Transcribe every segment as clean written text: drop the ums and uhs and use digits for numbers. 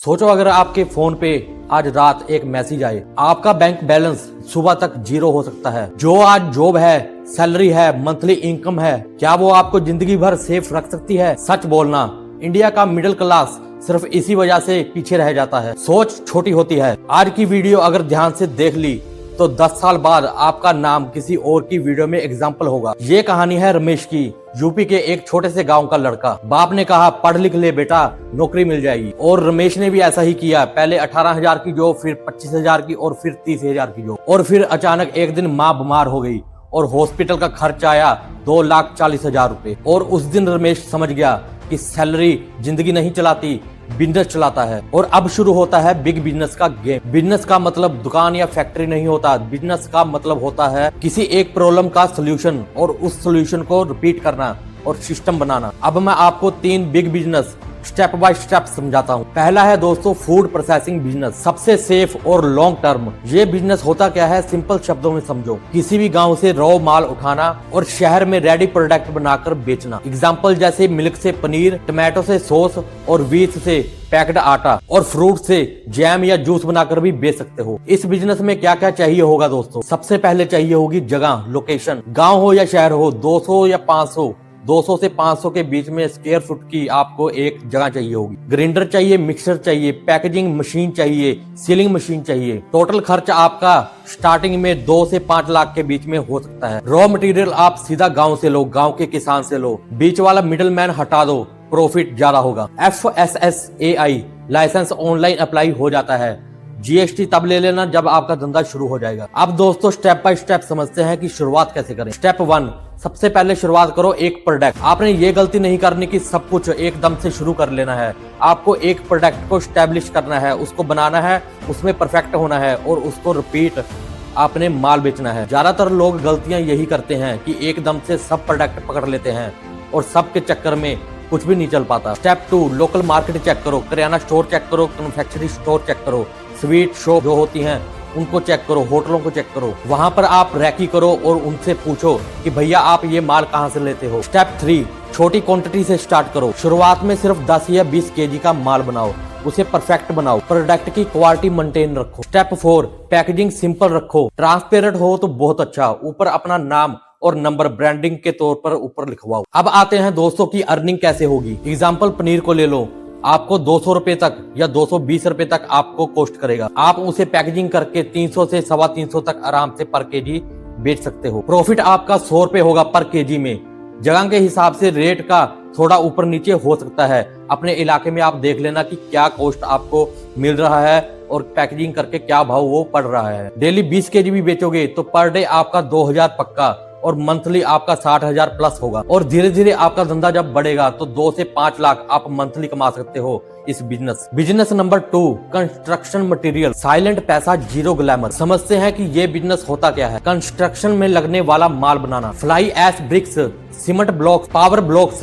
सोचो अगर आपके फोन पे आज रात एक मैसेज आए, आपका बैंक बैलेंस सुबह तक 0 हो सकता है। जो आज जॉब है, सैलरी है, मंथली इनकम है, क्या वो आपको जिंदगी भर सेफ रख सकती है? सच बोलना, इंडिया का मिडिल क्लास सिर्फ इसी वजह से पीछे रह जाता है। सोच छोटी होती है। आज की वीडियो अगर ध्यान से देख ली तो 10 साल बाद आपका नाम किसी और की वीडियो में एग्जाम्पल होगा। ये कहानी है रमेश की, यूपी के एक छोटे से गांव का लड़का। बाप ने कहा पढ़ लिख ले बेटा, नौकरी मिल जाएगी, और रमेश ने भी ऐसा ही किया। पहले 18,000 की जॉब, फिर 25,000 की, और फिर 30,000 की जॉब। और फिर अचानक एक दिन माँ बीमार हो गई और हॉस्पिटल का खर्च आया 2,40,000 रुपए। और उस दिन रमेश समझ गया कि सैलरी जिंदगी नहीं चलाती, बिजनेस चलाता है। और अब शुरू होता है बिग बिजनेस का गेम। बिजनेस का मतलब दुकान या फैक्ट्री नहीं होता। बिजनेस का मतलब होता है किसी एक प्रॉब्लम का सोल्यूशन, और उस सोल्यूशन को रिपीट करना और सिस्टम बनाना। अब मैं आपको 3 big business step by step समझाता हूँ। पहला है दोस्तों फूड प्रोसेसिंग बिजनेस, सबसे सेफ और लॉन्ग टर्म। ये बिजनेस होता क्या है, सिंपल शब्दों में समझो। किसी भी गांव से रॉ माल उठाना और शहर में रेडी प्रोडक्ट बनाकर बेचना। एग्जांपल जैसे मिल्क से पनीर, टमाटो से सॉस, और व्हीट से पैक्ड आटा, और फ्रूट से जैम या जूस बनाकर भी बेच सकते हो। इस बिजनेस में क्या क्या चाहिए होगा दोस्तों? सबसे पहले चाहिए होगी जगह, लोकेशन। गाँव हो या शहर हो, 200 या 500, 200 से 500 के बीच में स्क्वायर फुट की आपको एक जगह चाहिए होगी। ग्राइंडर चाहिए, मिक्सर चाहिए, पैकेजिंग मशीन चाहिए, सीलिंग मशीन चाहिए। टोटल खर्च आपका स्टार्टिंग में 2 से 5 लाख के बीच में हो सकता है। रॉ मटेरियल आप सीधा गांव से लो, गांव के किसान से लो। बीच वाला मिडिल मैन हटा दो, प्रॉफिट ज्यादा होगा। FSSAI लाइसेंस ऑनलाइन अप्लाई हो जाता है। GST तब ले लेना जब आपका धंधा शुरू हो जाएगा। अब दोस्तों स्टेप बाय स्टेप समझते हैं कि शुरुआत कैसे करें। स्टेप 1, सबसे पहले शुरुआत करो एक प्रोडक्ट। आपने ये गलती नहीं करनी कि सब कुछ एकदम से शुरू कर लेना है। आपको एक प्रोडक्ट को स्टैब्लिश करना है, उसको बनाना है, उसमें परफेक्ट होना है, और उसको रिपीट आपने माल बेचना है। ज्यादातर लोग गलतियां यही करते हैं कि एकदम से सब प्रोडक्ट पकड़ लेते हैं और सबके चक्कर में कुछ भी नहीं चल पाता। स्टेप 2, लोकल मार्केट चेक करो, किराना स्टोर चेक करो, कन्फेक्शनरी स्टोर चेक करो, स्वीट शॉप जो होती हैं उनको चेक करो, होटलों को चेक करो। वहां पर आप रैकी करो और उनसे पूछो कि भैया आप ये माल कहां से लेते हो। स्टेप 3, छोटी क्वांटिटी से स्टार्ट करो। शुरुआत में सिर्फ 10 या 20 केजी का माल बनाओ, उसे परफेक्ट बनाओ, प्रोडक्ट की क्वालिटी मेंटेन रखो। स्टेप 4, पैकेजिंग सिंपल रखो, ट्रांसपेरेंट हो तो बहुत अच्छा, ऊपर अपना नाम और नंबर ब्रांडिंग के तौर पर ऊपर लिखवाओ। अब आते हैं दोस्तों की अर्निंग कैसे होगी। एग्जाम्पल पनीर को ले लो, आपको 200 रुपए तक या 220 रुपए तक आपको कॉस्ट करेगा। आप उसे पैकेजिंग करके 300 से 350 तक आराम से पर केजी बेच सकते हो। प्रॉफिट आपका 100 रुपए होगा पर केजी में। जगह के हिसाब से रेट का थोड़ा ऊपर नीचे हो सकता है। अपने इलाके में आप देख लेना कि क्या कॉस्ट आपको मिल रहा है और पैकेजिंग करके क्या भाव वो पड़ रहा है। डेली 20 केजी भी बेचोगे तो पर डे आपका 2,000 पक्का, और मंथली आपका 60,000 प्लस होगा। और धीरे धीरे आपका धंधा जब बढ़ेगा तो 2 से 5 लाख आप मंथली कमा सकते हो इस business. Business number 2, construction material, silent पैसा, जीरो ग्लैमर। समझते हैं कि ये बिजनेस होता क्या है। कंस्ट्रक्शन में लगने वाला माल बनाना, fly ash bricks, cement blocks, power blocks.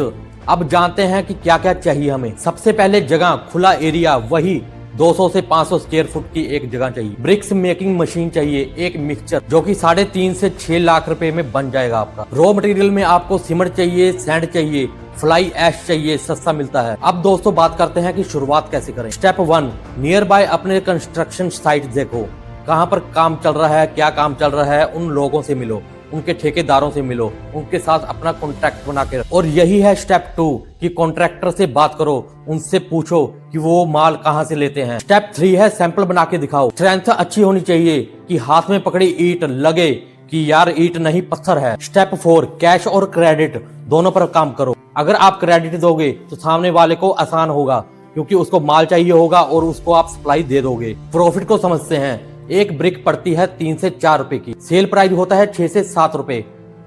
अब जानते हैं कि क्या क्या चाहिए हमें। सबसे पहले जगह, खुला एरिया, वही 200 से 500 स्क्वायर फुट की एक जगह चाहिए। ब्रिक्स मेकिंग मशीन चाहिए, एक मिक्सचर जो कि 3.5 से 6 लाख रुपए में बन जाएगा आपका। रॉ मटेरियल में आपको सीमेंट चाहिए, सैंड चाहिए, फ्लाई ऐश चाहिए, सस्ता मिलता है। अब दोस्तों बात करते हैं कि शुरुआत कैसे करें। स्टेप 1, नियर बाय अपने कंस्ट्रक्शन साइट देखो, कहाँ पर काम चल रहा है, क्या काम चल रहा है, उन लोगों से मिलो, उनके ठेकेदारों से मिलो, उनके साथ अपना कॉन्ट्रैक्ट बना के रखो। और यही है स्टेप 2 कि कॉन्ट्रैक्टर से बात करो, उनसे पूछो कि वो माल कहां से लेते हैं। स्टेप 3 है सैंपल बना के दिखाओ। स्ट्रेंथ अच्छी होनी चाहिए कि हाथ में पकड़ी ईंट लगे कि यार ईंट नहीं पत्थर है। स्टेप 4, कैश और क्रेडिट दोनों पर काम करो। अगर आप क्रेडिट दोगे तो सामने वाले को आसान होगा, क्योंकि उसको माल चाहिए होगा और उसको आप सप्लाई दे दोगे। प्रॉफिट को समझते हैं। एक ब्रिक पड़ती है 3 से 4 रुपए की, सेल प्राइस होता है 6 से 7 रुपए।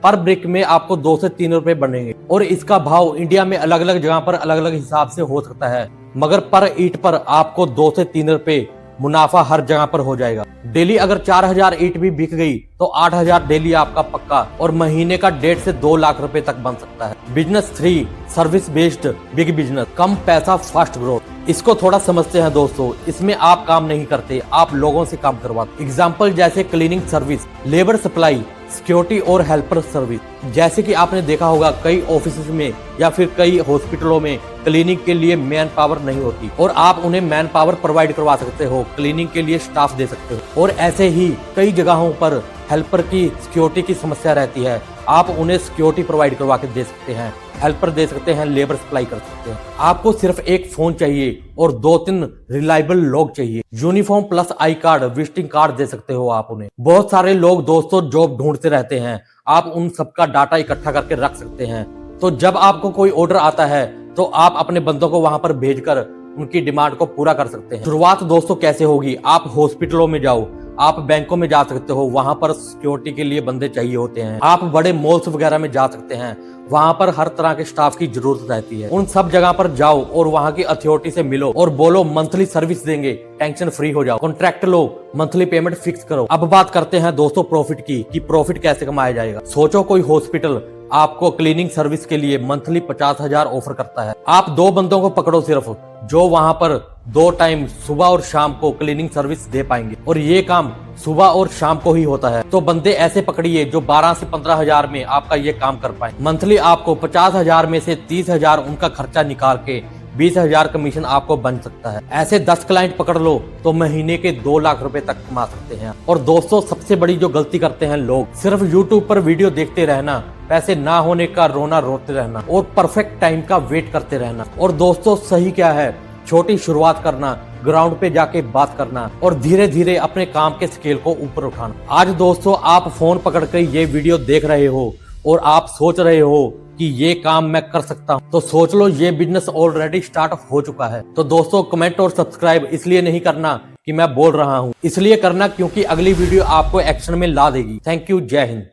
पर ब्रिक में आपको 2 से 3 रुपए बनेंगे, और इसका भाव इंडिया में अलग अलग जगह पर अलग अलग हिसाब से हो सकता है, मगर पर ईंट पर आपको 2 से 3 रुपए मुनाफा हर जगह पर हो जाएगा। डेली अगर 4,000 ईंट भी बिक गई तो 8,000 डेली आपका पक्का, और महीने का 1.5 से 2 लाख रुपए तक बन सकता है। Business 3, service based big business, कम पैसा फास्ट ग्रोथ। इसको थोड़ा समझते हैं दोस्तों। इसमें आप काम नहीं करते, आप लोगों से काम करवाते। एग्जाम्पल जैसे cleaning service, labour supply, security और हेल्पर सर्विस। जैसे कि आपने देखा होगा कई ऑफिस में या फिर कई हॉस्पिटलों में क्लीनिंग के लिए मैन पावर नहीं होती और आप उन्हें मैन पावर प्रोवाइड करवा सकते हो, क्लीनिंग के लिए स्टाफ दे सकते हो। और ऐसे ही कई जगहों पर हेल्पर की सिक्योरिटी की समस्या रहती है, आप उन्हें सिक्योरिटी प्रोवाइड करवा के दे सकते हैं, हेल्पर दे सकते हैं, लेबर सप्लाई कर सकते हैं। आपको सिर्फ एक फोन चाहिए और 2-3 रिलायबल लोग चाहिए। Uniform plus I card, visiting card दे सकते हो आप उन्हें। बहुत सारे लोग दोस्तों जॉब ढूंढते रहते हैं, आप उन सबका डाटा इकट्ठा करके रख सकते हैं। तो जब आपको कोई ऑर्डर आता है तो आप अपने बंदों को वहां पर भेजकर उनकी डिमांड को पूरा कर सकते हैं। शुरुआत दोस्तों कैसे होगी, आप हॉस्पिटलों में जाओ, आप बैंकों में जा सकते हो, वहां पर सिक्योरिटी के लिए बंदे चाहिए होते हैं। आप बड़े मॉल्स वगैरह में जा सकते हैं, वहां पर हर तरह के स्टाफ की जरूरत रहती है। उन सब जगह पर जाओ और वहां की अथॉरिटी से मिलो और बोलो मंथली सर्विस देंगे, टेंशन फ्री हो जाओ, कॉन्ट्रैक्ट लो, मंथली पेमेंट फिक्स करो। अब बात करते हैं दोस्तों प्रॉफिट की कि प्रॉफिट कैसे कमाया जाएगा। सोचो कोई हॉस्पिटल आपको क्लीनिंग सर्विस के लिए मंथली 50,000 ऑफर करता है। आप 2 बंदों को पकड़ो सिर्फ, जो वहां पर 2 टाइम सुबह और शाम को क्लीनिंग सर्विस दे पाएंगे और ये काम सुबह और शाम को ही होता है। तो बंदे ऐसे पकड़िए जो 12 से 15,000 में आपका ये काम कर पाए। मंथली आपको 50,000 में से 30,000 उनका खर्चा निकाल के 20,000 कमीशन आपको बन सकता है। ऐसे 10 क्लाइंट पकड़ लो तो महीने के 2 लाख रुपए तक कमा सकते हैं। और दोस्तों सबसे बड़ी जो गलती करते हैं लोग, सिर्फ यूट्यूब पर वीडियो देखते रहना, पैसे ना होने का रोना रोते रहना और परफेक्ट टाइम का वेट करते रहना। और दोस्तों सही क्या है, छोटी शुरुआत करना, ग्राउंड पे जाके बात करना और धीरे धीरे अपने काम के स्केल को ऊपर उठाना। आज दोस्तों आप फोन पकड़ कर ये वीडियो देख रहे हो और आप सोच रहे हो कि ये काम मैं कर सकता हूं, तो सोच लो ये बिजनेस ऑलरेडी स्टार्ट हो चुका है। तो दोस्तों कमेंट और सब्सक्राइब इसलिए नहीं करना कि मैं बोल रहा हूं, इसलिए करना क्योंकि अगली वीडियो आपको एक्शन में ला देगी। थैंक यू, जय हिंद।